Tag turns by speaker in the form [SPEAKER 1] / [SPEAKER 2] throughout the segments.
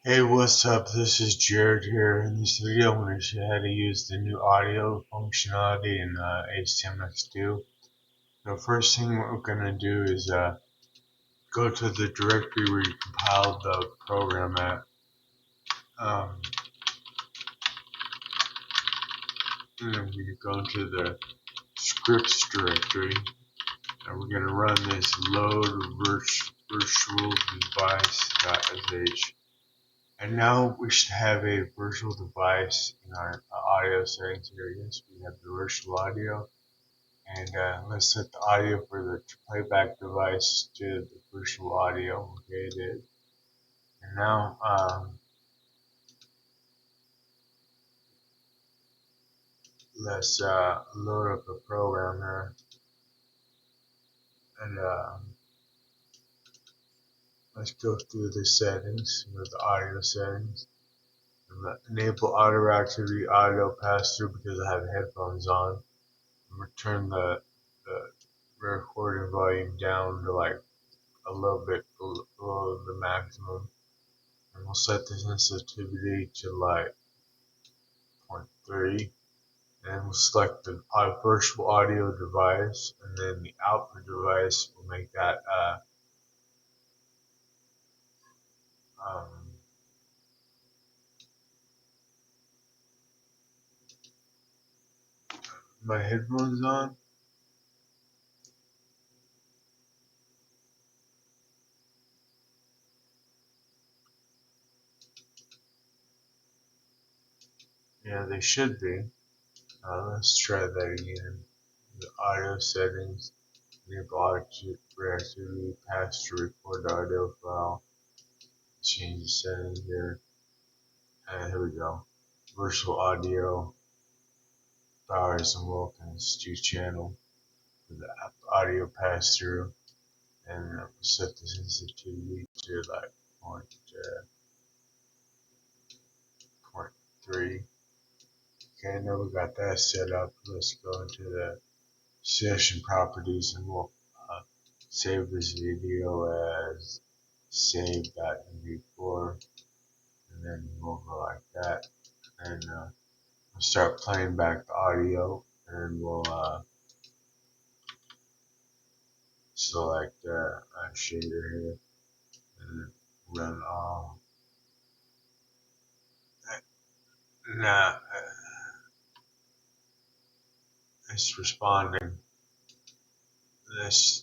[SPEAKER 1] Hey, what's up? This is Jared here. In this video, I'm going to show you how to use the new audio functionality in ACMX2. The first thing what we're going to do is go to the directory where you compiled the program at. And then we go into the scripts directory, and we're going to run this load virtual device.sh. And now we should have a virtual device in our audio settings here. Yes, we have the virtual audio. And let's set the audio for the playback device to the virtual audio. Okay, it is. And now let's load up a program here. And let's go through the settings, the audio settings. Enable audio activity, audio pass through because I have headphones on. Turn the recording volume down to like a little bit below the maximum, and we'll set the sensitivity to like 0.3, and we'll select the virtual audio device, and then the output device will make that my headphones on. Yeah, they should be. Let's try that again. The audio settings, enable audio reactivity, pass to record audio file. Change the settings here, and here we go. Virtual audio, powers and Wilkins 2 channel for the audio pass through, and we'll set the sensitivity to like 0.3. Okay, now we got that set up. Let's go into the session properties, and we'll save this video as save.mp4, and then we'll go like that, and we'll start playing back the audio, and we'll select a shader here and run all. Nah, it's responding. This.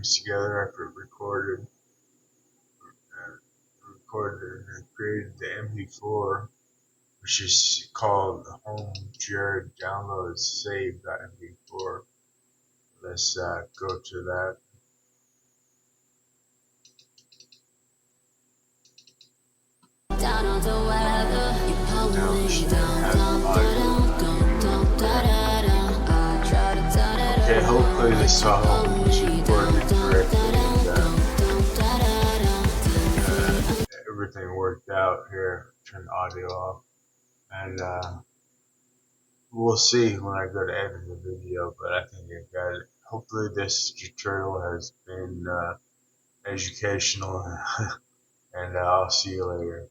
[SPEAKER 1] Together after it recorded and created the MP4, which is called home Jared download save.mp4. Let's go to that. Okay, hopefully this song was recorded correctly. Everything worked out here. Turn the audio off, and we'll see when I go to edit the video, but I think I got it. Hopefully this tutorial has been educational, and I'll see you later.